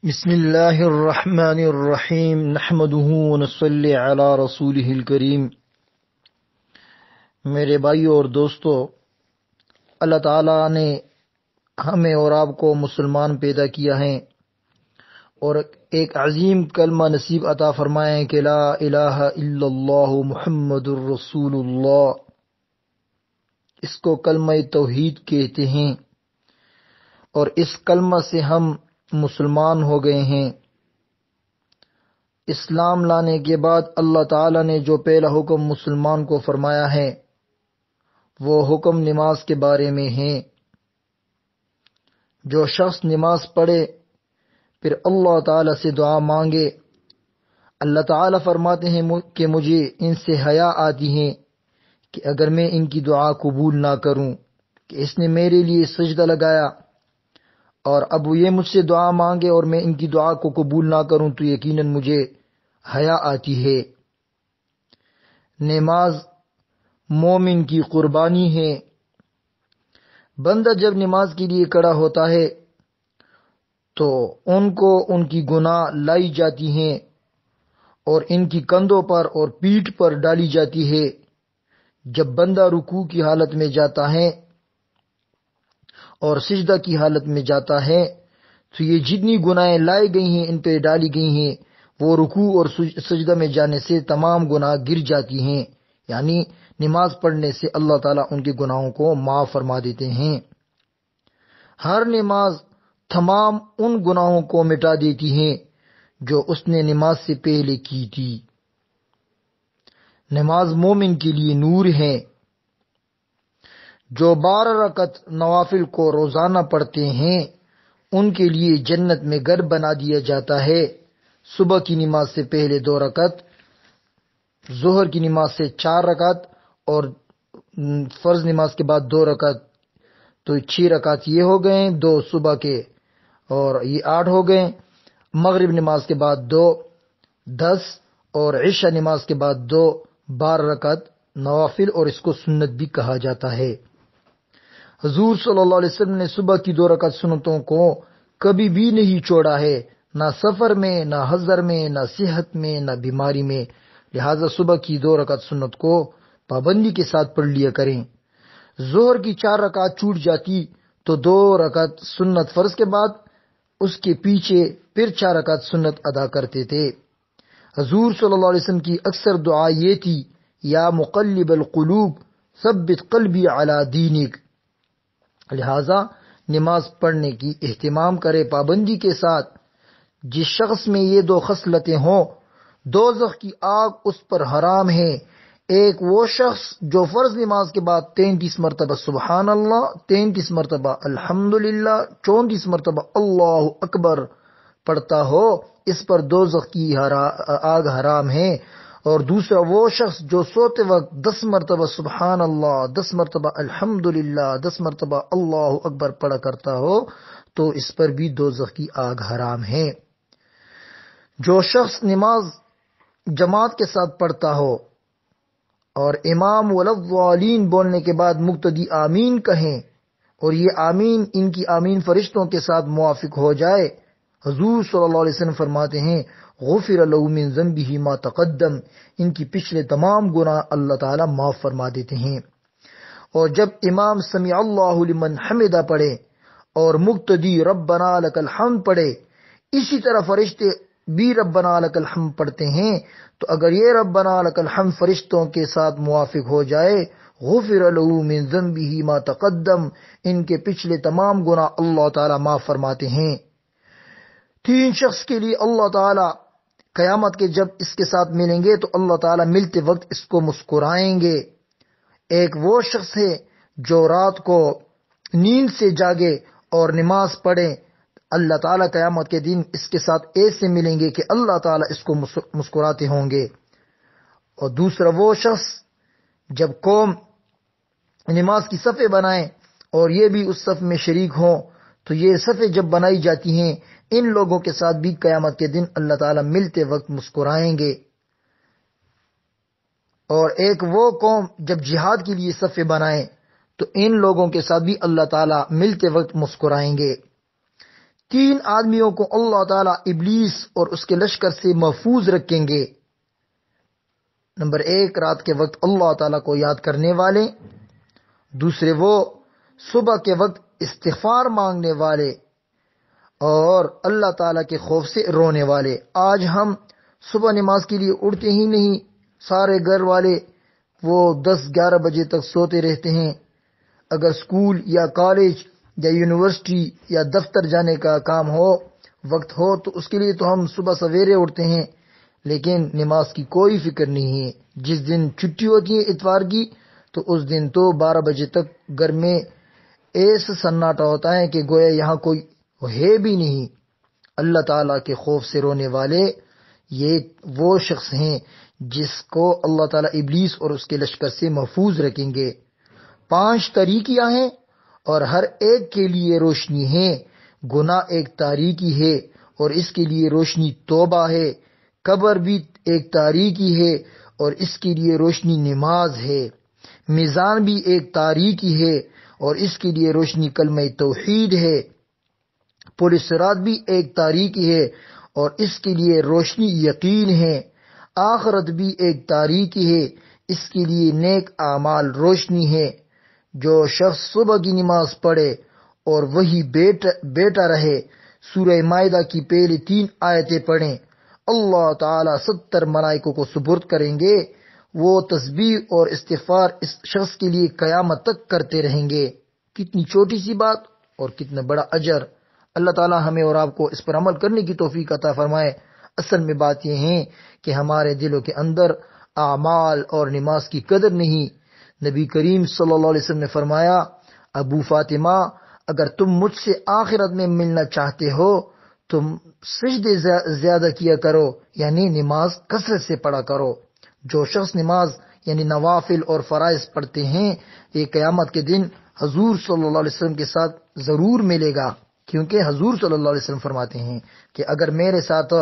بسم اللہ الرحمن الرحیم نحمده ونصلی علی رسولہ الکریم۔ میرے بھائیو اور دوستو، اللہ تعالیٰ نے ہمیں اور آپ کو مسلمان پیدا کیا ہے اور ایک عظیم کلمہ نصیب عطا فرمایا ہے کہ لا الہ الا اللہ محمد الرسول اللہ۔ اس کو کلمہ توحید کہتے ہیں اور اس کلمہ سے ہم مسلمان ہو گئے ہیں۔ اسلام لانے کے بعد اللہ تعالیٰ نے جو پہلا حکم مسلمان کو فرمایا ہے وہ حکم نماز کے بارے میں ہے۔ جو شخص نماز پڑھے پھر اللہ تعالیٰ سے دعا مانگے، اللہ تعالیٰ فرماتے ہیں کہ مجھے ان سے حیا آتی ہے کہ اگر میں ان کی دعا قبول نہ کروں کہ اس نے میرے لیے سجدہ لگایا اور اب یہ مجھ سے دعا مانگے اور میں ان کی دعا کو قبول نہ کروں تو یقیناً مجھے حیا آتی ہے۔ نماز مومن کی قربانی ہے۔ بندہ جب نماز کے لیے کھڑا ہوتا ہے تو ان کو ان کی گناہ لائی جاتی ہیں اور ان کی کندھوں پر اور پیٹھ پر ڈالی جاتی ہے۔ جب بندہ رکوع کی حالت میں جاتا ہے اور سجدہ کی حالت میں جاتا ہے تو یہ جتنی گناہیں لائی گئی ہیں ان پہ ڈالی گئی ہیں وہ رکوع اور سجدہ میں جانے سے تمام گناہ گر جاتی ہیں، یعنی نماز پڑھنے سے اللہ تعالیٰ ان کے گناہوں کو معاف فرما دیتے ہیں۔ ہر نماز تمام ان گناہوں کو مٹا دیتی ہے جو اس نے نماز سے پہلے کی تھی۔ نماز مومن کے لیے نور ہے۔ جو 12 رکعت نوافل کو روزانہ پڑھتے ہیں ان کے لیے جنت میں گھر بنا دیا جاتا ہے۔ صبح کی نماز سے پہلے 2 رکعت، ظہر کی نماز سے 4 رکعت اور فرض نماز کے بعد 2 رکعت، تو 6 رکعت یہ ہو گئے، 2 صبح کے اور یہ 8 ہو گئے۔ مغرب نماز کے بعد 2، 10 اور عشاء نماز کے بعد 2، 12 رکعت نوافل، اور اس کو سنت بھی کہا جاتا ہے۔ حضور صلی اللہ علیہ وسلم نے صبح کی 2 رکعت سنتوں کو کبھی بھی نہیں چھوڑا ہے، نہ سفر میں، نہ حضر میں، نہ صحت میں، نہ بیماری میں، لہذا صبح کی 2 رکعت سنت کو پابندی کے ساتھ پڑھ لیا کریں۔ ظہر کی 4 رکعت چھوٹ جاتی تو 2 رکعت سنت فرض کے بعد اس کے پیچھے پھر 4 رکعت سنت ادا کرتے تھے۔ حضور صلی اللہ علیہ وسلم کی اکثر دعا یہ تھی، یا مقلب القلوب ثبت قلبی علی دینک۔ لہذا نماز پڑھنے کی اہتمام کرے پابندی کے ساتھ۔ جس شخص میں یہ 2 خصلتیں ہوں دوزخ کی آگ اس پر حرام ہے۔ ایک وہ شخص جو فرض نماز کے بعد 33 مرتبہ سبحان اللہ، 33 مرتبہ الحمدللہ، 34 مرتبہ اللہ اکبر پڑھتا ہو، اس پر دوزخ کی آگ حرام ہے۔ اور دوسرا وہ شخص جو سوتے وقت 10 مرتبہ سبحان اللہ، 10 مرتبہ الحمدللہ، 10 مرتبہ اللہ اکبر پڑھا کرتا ہو تو اس پر بھی دوزخ کی آگ حرام ہے۔ جو شخص نماز جماعت کے ساتھ پڑھتا ہو اور امام ولضالین بولنے کے بعد مقتدی آمین کہیں اور یہ آمین ان کی آمین فرشتوں کے ساتھ موافق ہو جائے، حضور صلی اللہ علیہ وسلم فرماتے ہیں غفر له من ذنبه ما تقدم، ان کی پچھلے تمام گناہ اللہ تعالیٰ معاف فرما دیتے ہیں۔ اور جب امام سمیع اللہ لمن حمدہ پڑھے اور مقتدی ربنا لک الحمد پڑھے، اسی طرح فرشتے بھی ربنا لک الحمد پڑھتے ہیں، تو اگر یہ ربنا لک الحمد فرشتوں کے ساتھ موافق ہو جائے، غفر له من ذنبه ما تقدم، ان کے پچھلے تمام گناہ اللہ تعالیٰ معاف فرماتے ہیں۔ 3 شخص کے لیے اللہ تعالیٰ قیامت کے جب اس کے ساتھ ملیں گے تو اللہ تعالیٰ ملتے وقت اس کو مسکرائیں گے۔ ایک وہ شخص ہے جو رات کو نیند سے جاگے اور نماز پڑھے، اللہ تعالیٰ قیامت کے دن اس کے ساتھ ایسے ملیں گے کہ اللہ تعالیٰ اس کو مسکراتے ہوں گے۔ اور دوسرا وہ شخص جب قوم نماز کی صفیں بنائیں اور یہ بھی اس صف میں شریک ہوں تو یہ صفیں جب بنائی جاتی ہیں ان لوگوں کے ساتھ بھی قیامت کے دن اللہ تعالیٰ ملتے وقت مسکرائیں گے۔ اور ایک وہ قوم جب جہاد کے لیے صفیں بنائیں تو ان لوگوں کے ساتھ بھی اللہ تعالیٰ ملتے وقت مسکرائیں گے۔ 3 آدمیوں کو اللہ تعالیٰ ابلیس اور اس کے لشکر سے محفوظ رکھیں گے۔ نمبر 1، رات کے وقت اللہ تعالیٰ کو یاد کرنے والے، دوسرے وہ صبح کے وقت استغفار مانگنے والے، اور اللہ تعالیٰ کے خوف سے رونے والے۔ آج ہم صبح نماز کے لیے اٹھتے ہی نہیں، سارے گھر والے وہ 10-11 بجے تک سوتے رہتے ہیں۔ اگر سکول یا کالج یا یونیورسٹی یا دفتر جانے کا کام ہو، وقت ہو، تو اس کے لیے تو ہم صبح سویرے اٹھتے ہیں، لیکن نماز کی کوئی فکر نہیں ہے۔ جس دن چھٹی ہوتی ہے اتوار کی، تو اس دن تو 12 بجے تک گھر میں ایسا سناٹا ہوتا ہے کہ گویا یہاں کوئی ہے بھی نہیں۔ اللہ تعالیٰ کے خوف سے رونے والے یہ وہ شخص ہیں جس کو اللہ تعالیٰ ابلیس اور اس کے لشکر سے محفوظ رکھیں گے۔ 5 تاریکیاں ہیں اور ہر ایک کے لیے روشنی ہے۔ گناہ ایک تاریکی ہے اور اس کے لیے روشنی توبہ ہے۔ قبر بھی ایک تاریکی ہے اور اس کے لیے روشنی نماز ہے۔ میزان بھی ایک تاریکی ہے اور اس کے لیے روشنی کلمہ توحید ہے۔ پل صراط بھی ایک تاریکی ہے اور اس کے لیے روشنی یقین ہے۔ آخرت بھی ایک تاریکی ہے، اس کے لیے نیک اعمال روشنی ہے۔ جو شخص صبح کی نماز پڑھے اور وہی بیٹا رہے، سورہ مائدہ کی پہلی 3 آیتیں پڑھیں، اللہ تعالیٰ 70 ملائکوں کو سپرد کریں گے۔ وہ تسبیح اور استغفار اس شخص کے لیے قیامت تک کرتے رہیں گے۔ کتنی چھوٹی سی بات اور کتنا بڑا اجر۔ اللہ تعالیٰ ہمیں اور آپ کو اس پر عمل کرنے کی توفیق عطا فرمائے۔ اصل میں بات یہ ہے کہ ہمارے دلوں کے اندر اعمال اور نماز کی قدر نہیں۔ نبی کریم صلی اللہ علیہ وسلم نے فرمایا، ابو فاطمہ، اگر تم مجھ سے آخرت میں ملنا چاہتے ہو تم سجدے زیادہ کیا کرو، یعنی نماز کثرت سے پڑھا کرو۔ جو شخص نماز یعنی نوافل اور فرائض پڑھتے ہیں، یہ قیامت کے دن حضور صلی اللہ علیہ وسلم کے ساتھ ضرور ملے گا، کیونکہ حضور صلی اللہ علیہ وسلم فرماتے ہیں کہ اگر میرے ساتھ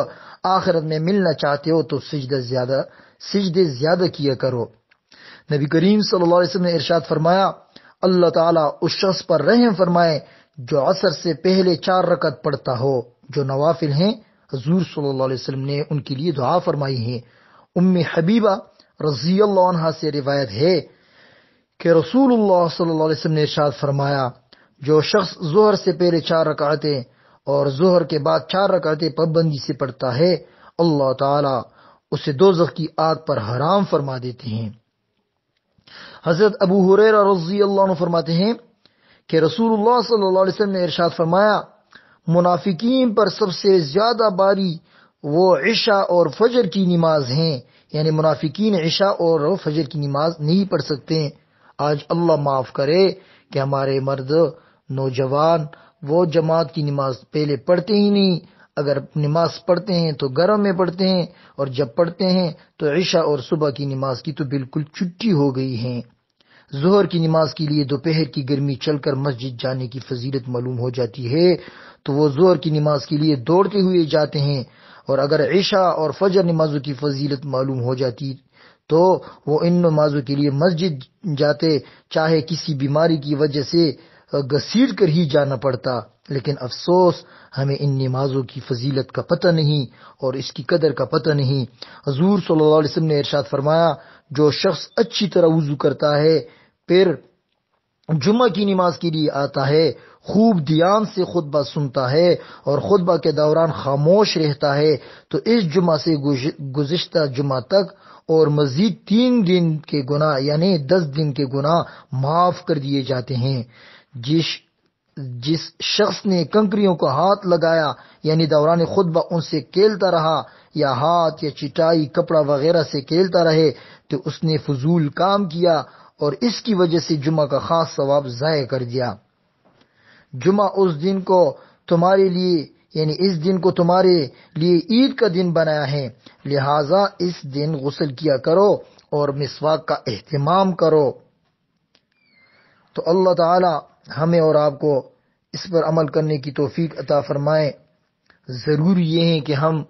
آخرت میں ملنا چاہتے ہو تو سجدے زیادہ کیا کرو۔ نبی کریم صلی اللہ علیہ وسلم نے ارشاد فرمایا، اللہ تعالیٰ اس شخص پر رحم فرمائے جو عصر سے پہلے 4 رکعت پڑھتا ہو۔ جو نوافل ہیں، حضور صلی اللہ علیہ وسلم نے ان کے لیے دعا فرمائی ہے۔ ام حبیبہ رضی اللہ عنہا سے روایت ہے کہ رسول اللہ صلی اللہ علیہ وسلم نے ارشاد فرمایا، جو شخص ظہر سے پہلے 4 رکعتیں اور ظہر کے بعد 4 رکعتیں پابندی سے پڑھتا ہے، اللہ تعالیٰ اسے دوزخ کی آگ پر حرام فرما دیتے ہیں۔ حضرت ابو ہریرہ رضی اللہ عنہ فرماتے ہیں کہ رسول اللہ صلی اللہ علیہ وسلم نے ارشاد فرمایا، منافقین پر سب سے زیادہ باری وہ عشاء اور فجر کی نماز ہیں، یعنی منافقین عشاء اور فجر کی نماز نہیں پڑھ سکتے۔ آج اللہ معاف کرے کہ ہمارے مرد نوجوان وہ جماعت کی نماز پہلے پڑھتے ہی نہیں، اگر نماز پڑھتے ہیں تو گھروں میں پڑھتے ہیں، اور جب پڑھتے ہیں تو عشاء اور صبح کی نماز کی تو بالکل چھٹی ہو گئی ہے۔ ظہر کی نماز کے لیے دوپہر کی گرمی چل کر مسجد جانے کی فضیلت معلوم ہو جاتی ہے تو وہ ظہر کی نماز کے لیے دوڑتے ہوئے جاتے ہیں، اور اگر عشاء اور فجر نمازوں کی فضیلت معلوم ہو جاتی تو وہ ان نمازوں کے لیے مسجد جاتے، چاہے کسی بیماری کی وجہ سے گھسیٹ کر ہی جانا پڑتا۔ لیکن افسوس، ہمیں ان نمازوں کی فضیلت کا پتہ نہیں اور اس کی قدر کا پتہ نہیں۔ حضور صلی اللہ علیہ وسلم نے ارشاد فرمایا، جو شخص اچھی طرح وضو کرتا ہے پھر جمعہ کی نماز کے لیے آتا ہے، خوب دھیان سے خطبہ سنتا ہے اور خطبہ کے دوران خاموش رہتا ہے، تو اس جمعہ سے گزشتہ جمعہ تک اور مزید 3 دن کے گناہ یعنی 10 دن کے گناہ معاف کر دیے جاتے ہیں۔ جس شخص نے کنکریوں کو ہاتھ لگایا یعنی دوران خطبہ ان سے کھیلتا رہا یا ہاتھ یا چٹائی کپڑا وغیرہ سے کھیلتا رہے تو اس نے فضول کام کیا اور اس کی وجہ سے جمعہ کا خاص ثواب ضائع کر دیا۔ جمعہ اس دن کو تمہارے لیے یعنی اس دن کو تمہارے لیے عید کا دن بنایا ہے، لہٰذا اس دن غسل کیا کرو اور مسواک کا اہتمام کرو۔ تو اللہ تعالی ہمیں اور آپ کو اس پر عمل کرنے کی توفیق عطا فرمائے۔ ضروری یہ ہے کہ ہم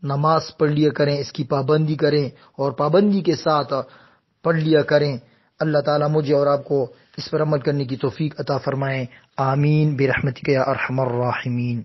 نماز پڑھ لیا کریں، اس کی پابندی کریں اور پابندی کے ساتھ پڑھ لیا کریں۔ اللہ تعالیٰ مجھے اور آپ کو اس پر عمل کرنے کی توفیق عطا فرمائے۔ آمین برحمتک یا ارحم الراحمین۔